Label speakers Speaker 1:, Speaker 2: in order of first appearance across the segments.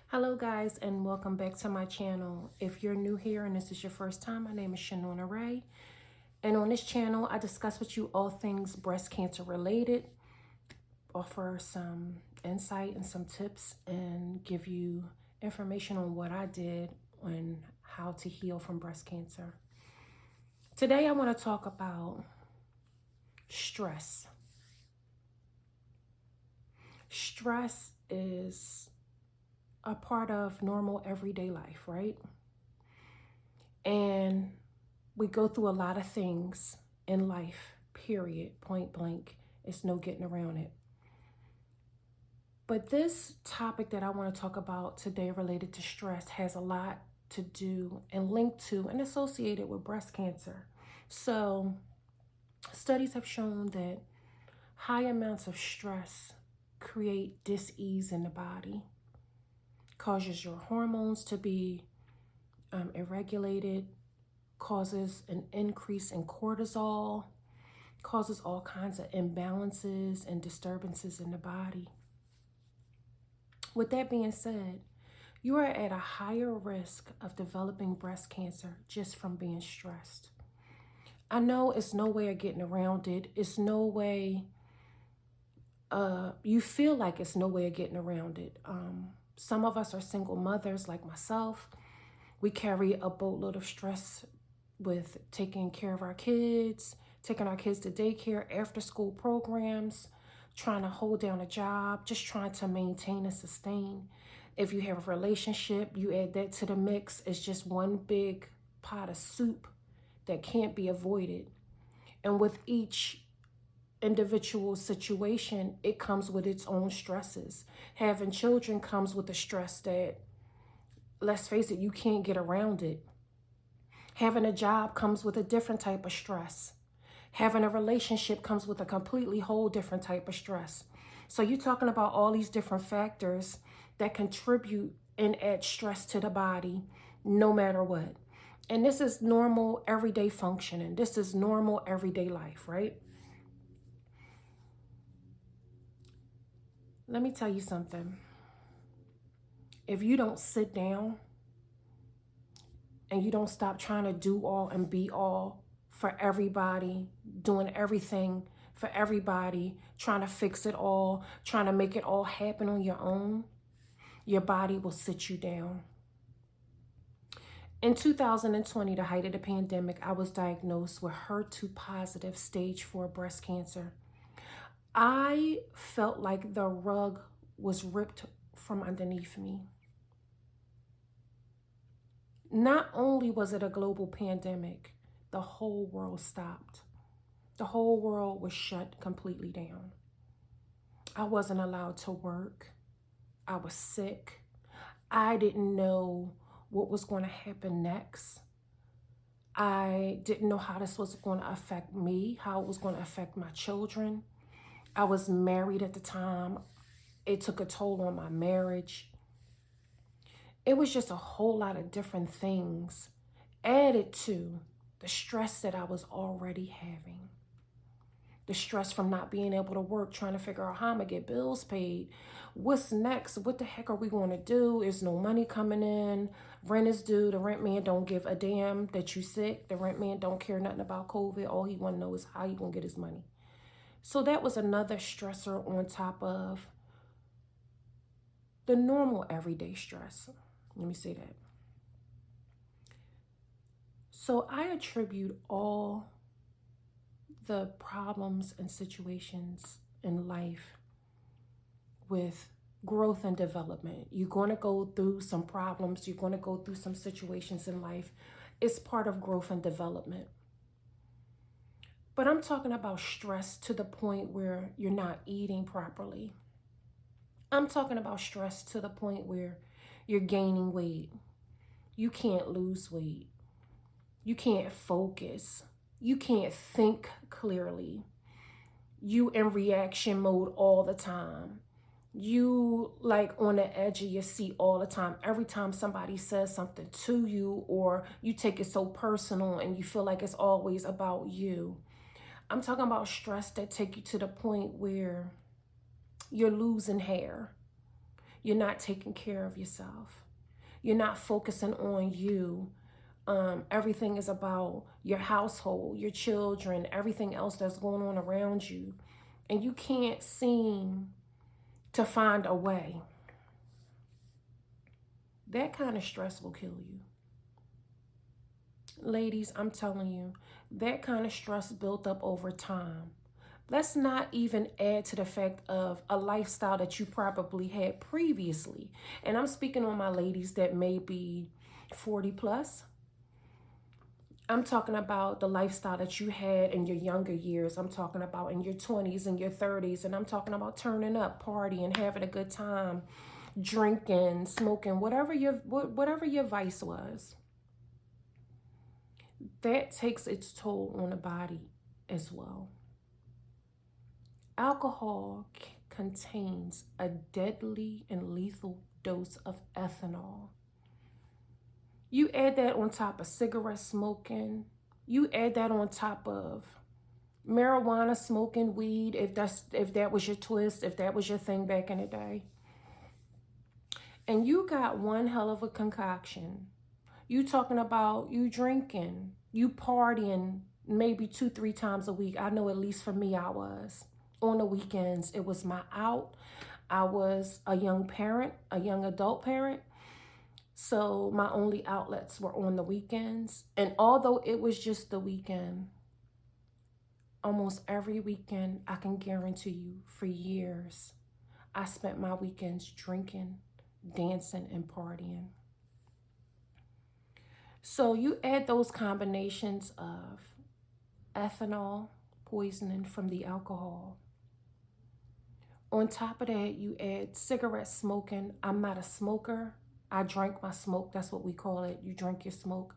Speaker 1: Hello guys, and welcome back to my channel. If you're new here and this is your first time, my name is Shanona Ray, and on this channel I discuss with you all things breast cancer related, offer some insight and some tips, and give you information on what I did and how to heal from breast cancer. Today I want to talk about stress. Stress is a part of normal everyday life, right? And we go through a lot of things in life, period, point blank. It's no getting around it. But this topic that I want to talk about today related to stress has a lot to do and linked to and associated with breast cancer. So studies have shown that high amounts of stress create dis-ease in the body, causes your hormones to be irregulated, causes an increase in cortisol, causes all kinds of imbalances and disturbances in the body. With that being said, you are at a higher risk of developing breast cancer just from being stressed. I know it's no way of getting around it. It's no way, you feel like it's no way of getting around it. Some of us are single mothers like myself. We carry a boatload of stress with taking care of our kids, taking our kids to daycare, after school programs, trying to hold down a job, just trying to maintain and sustain. If you have a relationship, you add that to the mix. It's just one big pot of soup that can't be avoided. And with each individual situation, it comes with its own stresses. Having children comes with a stress that, let's face it, you can't get around it. Having a job comes with a different type of stress. Having a relationship comes with a completely whole different type of stress. So you're talking about all these different factors that contribute and add stress to the body no matter what. And this is normal everyday functioning. This is normal everyday life, right? Let me tell you something. If you don't sit down and you don't stop trying to do all and be all for everybody, doing everything for everybody, trying to fix it all, trying to make it all happen on your own, your body will sit you down. In 2020, the height of the pandemic, I was diagnosed with HER2 positive stage 4 breast cancer. I felt like the rug was ripped from underneath me. Not only was it a global pandemic, the whole world stopped. The whole world was shut completely down. I wasn't allowed to work. I was sick. I didn't know what was going to happen next. I didn't know how this was going to affect me, how it was going to affect my children. I was married at the time. It took a toll on my marriage. It was just a whole lot of different things added to the stress that I was already having. The stress from not being able to work, trying to figure out how I'm going to get bills paid. What's next? What the heck are we going to do? There's no money coming in. Rent is due. The rent man don't give a damn that you sick. The rent man don't care nothing about COVID. All he want to know is how he going to get his money. So that was another stressor on top of the normal everyday stress. Let me say that. So I attribute all the problems and situations in life with growth and development. You're going to go through some problems. You're going to go through some situations in life. It's part of growth and development. But I'm talking about stress to the point where you're not eating properly. I'm talking about stress to the point where you're gaining weight. You can't lose weight. You can't focus. You can't think clearly. You in reaction mode all the time. You like on the edge of your seat all the time. Every time somebody says something to you, or you take it so personal and you feel like it's always about you. I'm talking about stress that take you to the point where you're losing hair. You're not taking care of yourself. You're not focusing on you. Everything is about your household, your children, everything else that's going on around you. And you can't seem to find a way. That kind of stress will kill you. Ladies, I'm telling you, that kind of stress built up over time. Let's not even add to the fact of a lifestyle that you probably had previously. And I'm speaking on my ladies that may be 40 plus. I'm talking about the lifestyle that you had in your younger years. I'm talking about in your 20s and your 30s. And I'm talking about turning up, partying, having a good time, drinking, smoking, whatever your vice was. That takes its toll on the body as well. Alcohol contains a deadly and lethal dose of ethanol. You add that on top of cigarette smoking. You add that on top of marijuana smoking, weed, if that was your twist, if that was your thing back in the day. And you got one hell of a concoction. You talking about you drinking, you partying maybe 2-3 times a week. I know at least for me I was. On the weekends, it was my out. I was a young parent, a young adult parent. So my only outlets were on the weekends. And although it was just the weekend, almost every weekend, I can guarantee you for years, I spent my weekends drinking, dancing, and partying. So you add those combinations of ethanol poisoning from the alcohol. On top of that, you add cigarette smoking. I'm not a smoker. I drank my smoke. That's what we call it. You drink your smoke.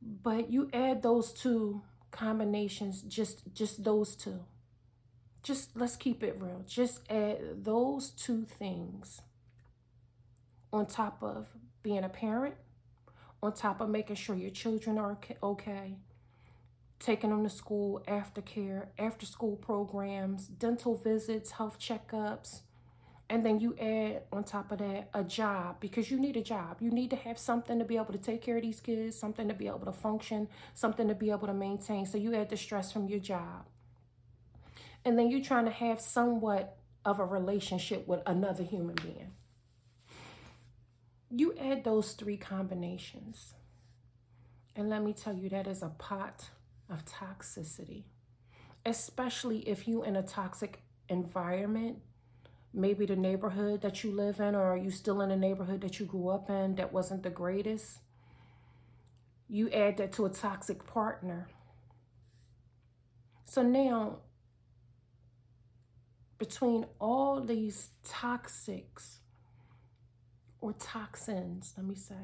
Speaker 1: But you add those two combinations, just those two. Just let's keep it real. Just add those two things on top of being a parent, on top of making sure your children are okay, taking them to school, aftercare, after school programs, dental visits, health checkups. And then you add on top of that a job, because you need a job. You need to have something to be able to take care of these kids, something to be able to function, something to be able to maintain. So you add the stress from your job. And then you're trying to have somewhat of a relationship with another human being. You add those three combinations. And let me tell you, that is a pot of toxicity, especially if you in a toxic environment, maybe the neighborhood that you live in, or are you still in a neighborhood that you grew up in that wasn't the greatest? You add that to a toxic partner. So now, between all these toxics or toxins, let me say,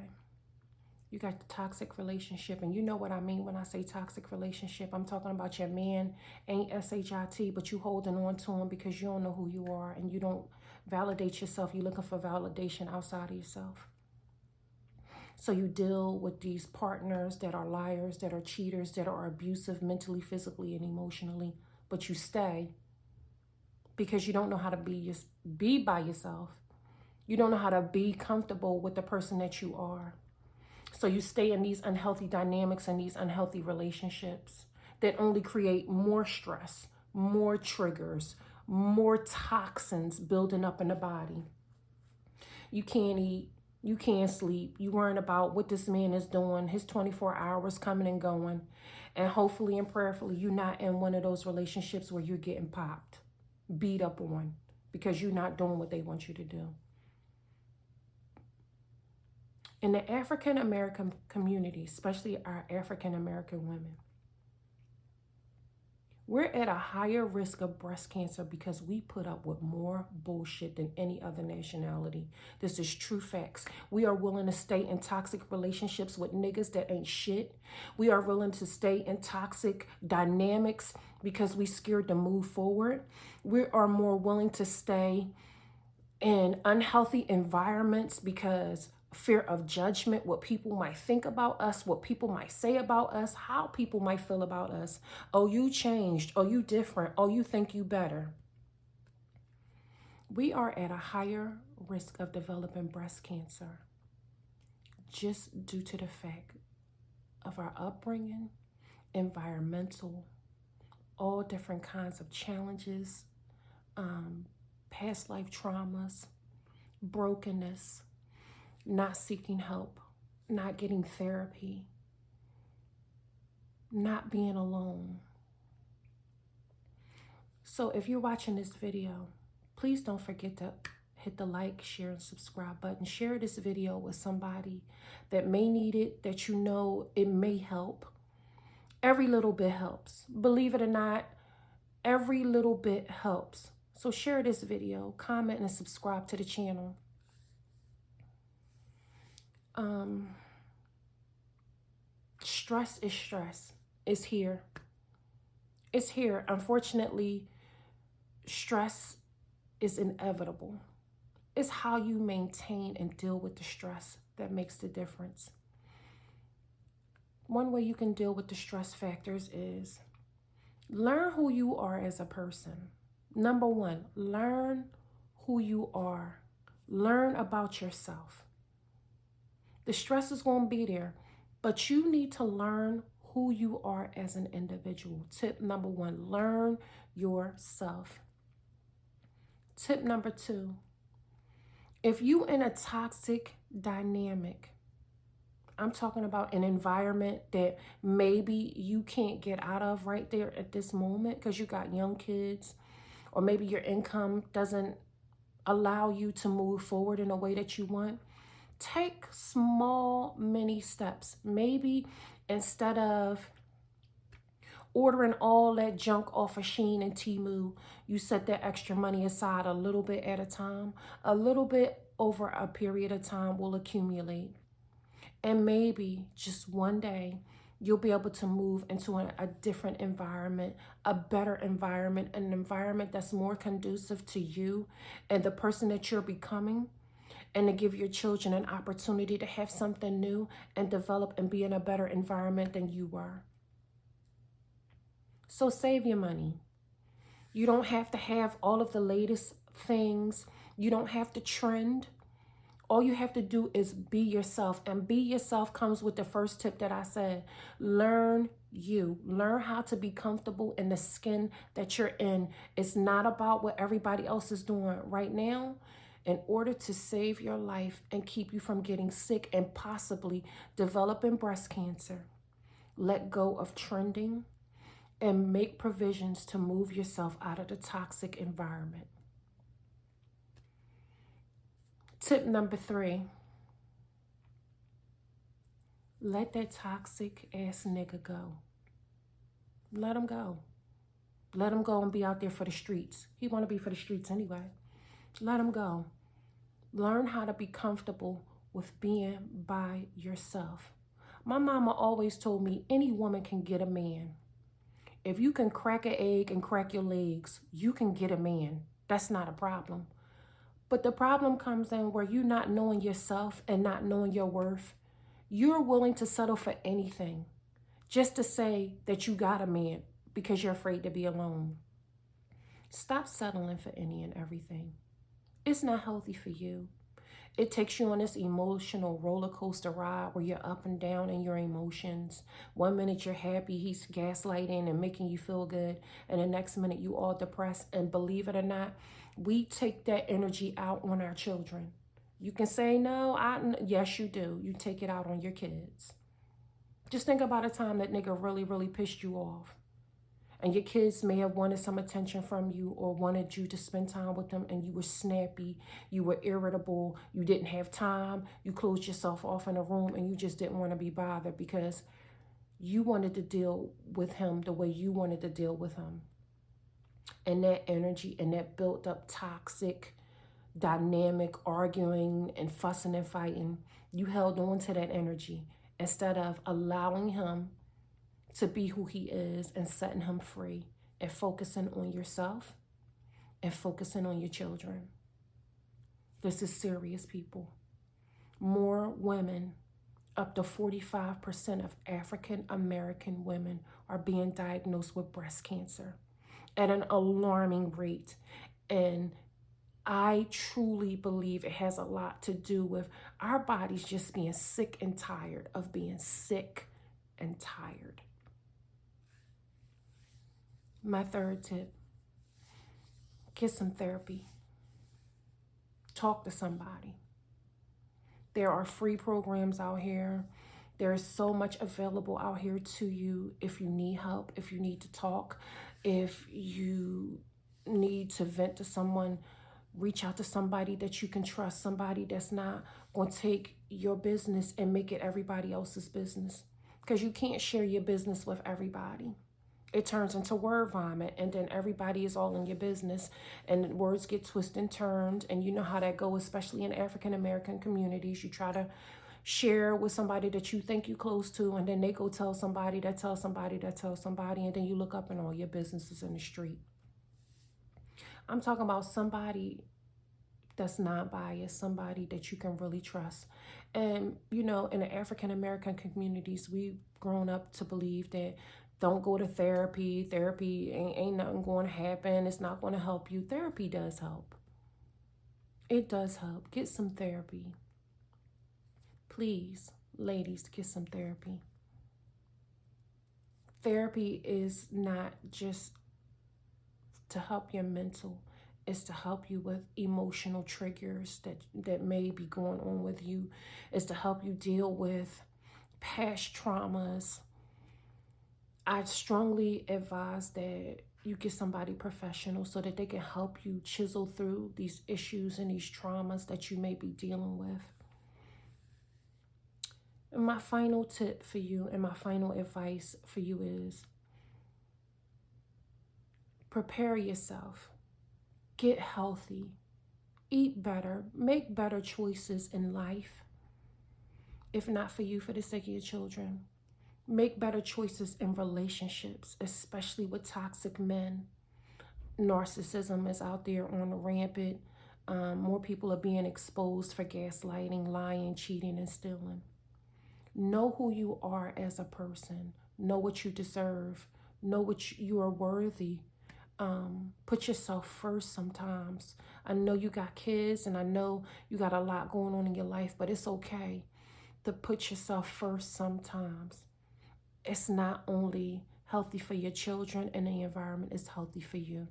Speaker 1: you got the toxic relationship, and you know what I mean when I say toxic relationship. I'm talking about your man ain't SHIT, but you holding on to him because you don't know who you are and you don't validate yourself. You're looking for validation outside of yourself. So you deal with these partners that are liars, that are cheaters, that are abusive mentally, physically, and emotionally, but you stay because you don't know how to be by yourself. You don't know how to be comfortable with the person that you are. So you stay in these unhealthy dynamics and these unhealthy relationships that only create more stress, more triggers, more toxins building up in the body. You can't eat, you can't sleep. You worrying about what this man is doing, his 24 hours coming and going. And hopefully and prayerfully, you're not in one of those relationships where you're getting popped, beat up on, because you're not doing what they want you to do. In the African American community, especially our African American women, we're at a higher risk of breast cancer because we put up with more bullshit than any other nationality. This is true facts. We are willing to stay in toxic relationships with niggas that ain't shit. We are willing to stay in toxic dynamics because we scared to move forward. We are more willing to stay in unhealthy environments because fear of judgment, what people might think about us, what people might say about us, how people might feel about us. Oh, you changed. Oh, you different. Oh, you think you better. We are at a higher risk of developing breast cancer just due to the fact of our upbringing, environmental, all different kinds of challenges, past life traumas, brokenness, not seeking help, not getting therapy, not being alone. So if you're watching this video, please don't forget to hit the like, share, and subscribe button. Share this video with somebody that may need it, that you know it may help. Every little bit helps. Believe it or not, every little bit helps. So share this video, comment, and subscribe to the channel. Stress is stress. It's here. It's here. Unfortunately, stress is inevitable. It's how you maintain and deal with the stress that makes the difference. One way you can deal with the stress factors is learn who you are as a person. Number one, learn who you are. Learn about yourself. The stress is going to be there, but you need to learn who you are as an individual. Tip number one, learn yourself. Tip number two, if you in a toxic dynamic, I'm talking about an environment that maybe you can't get out of right there at this moment because you got young kids, or maybe your income doesn't allow you to move forward in a way that you want, take small, mini steps. Maybe instead of ordering all that junk off of Shein and Temu, you set that extra money aside a little bit at a time. A little bit over a period of time will accumulate. And maybe just one day, you'll be able to move into a different environment, a better environment, an environment that's more conducive to you and the person that you're becoming, and to give your children an opportunity to have something new and develop and be in a better environment than you were. So save your money. You don't have to have all of the latest things. You don't have to trend. All you have to do is be yourself. And be yourself comes with the first tip that I said. Learn you. Learn how to be comfortable in the skin that you're in. It's not about what everybody else is doing right now. In order to save your life and keep you from getting sick and possibly developing breast cancer, let go of trending and make provisions to move yourself out of the toxic environment. Tip number 3, let that toxic ass nigga go. Let him go. Let him go and be out there for the streets. He want to be for the streets anyway. Let him go. Learn how to be comfortable with being by yourself. My mama always told me any woman can get a man. If you can crack an egg and crack your legs, you can get a man. That's not a problem. But the problem comes in where you're not knowing yourself and not knowing your worth. You're willing to settle for anything just to say that you got a man because you're afraid to be alone. Stop settling for any and everything. It's not healthy for you. It takes you on this emotional roller coaster ride where you're up and down in your emotions. One minute you're happy, he's gaslighting and making you feel good. And the next minute you all depressed. And believe it or not, we take that energy out on our children. You can say, no, yes, you do. You take it out on your kids. Just think about a time that nigga really, really pissed you off. And your kids may have wanted some attention from you or wanted you to spend time with them, and you were snappy, you were irritable, you didn't have time, you closed yourself off in a room, and you just didn't want to be bothered because you wanted to deal with him the way you wanted to deal with him. And that energy and that built up toxic dynamic arguing and fussing and fighting, you held on to that energy instead of allowing him to be who he is and setting him free and focusing on yourself and focusing on your children. This is serious, people. More women, up to 45% of African American women are being diagnosed with breast cancer at an alarming rate. And I truly believe it has a lot to do with our bodies just being sick and tired of being sick and tired. My third tip, get some therapy. Talk to somebody. There are free programs out here. There is so much available out here to you if you need help, if you need to talk, if you need to vent to someone. Reach out to somebody that you can trust, somebody that's not going to take your business and make it everybody else's business. Because you can't share your business with everybody. It turns into word vomit, and then everybody is all in your business, and words get twisted and turned. And you know how that goes, especially in African American communities. You try to share with somebody that you think you close to, and then they go tell somebody that tells somebody that tells somebody, and then you look up and all your business is in the street. I'm talking about somebody that's not biased, somebody that you can really trust. And, you know, in the African American communities, we've grown up to believe that don't go to therapy. Therapy ain't nothing going to happen. It's not going to help you. Therapy does help. It does help. Get some therapy. Please, ladies, get some therapy. Therapy is not just to help your mental, it's to help you with emotional triggers that may be going on with you. It's to help you deal with past traumas. I strongly advise that you get somebody professional so that they can help you chisel through these issues and these traumas that you may be dealing with. And my final tip for you and my final advice for you is prepare yourself. Get healthy. Eat better. Make better choices in life. If not for you, for the sake of your children. Make better choices in relationships, especially with toxic men. Narcissism is out there on the rampant. More people are being exposed for gaslighting, lying, cheating, and stealing. Know who you are as a person. Know what you deserve. Know what you are worthy. Put yourself first sometimes. I know you got kids and I know you got a lot going on in your life, but it's okay to put yourself first sometimes. It's not only healthy for your children and the environment, it's healthy for you.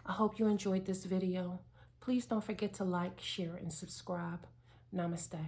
Speaker 1: I hope you enjoyed this video. Please don't forget to like, share, and subscribe. Namaste.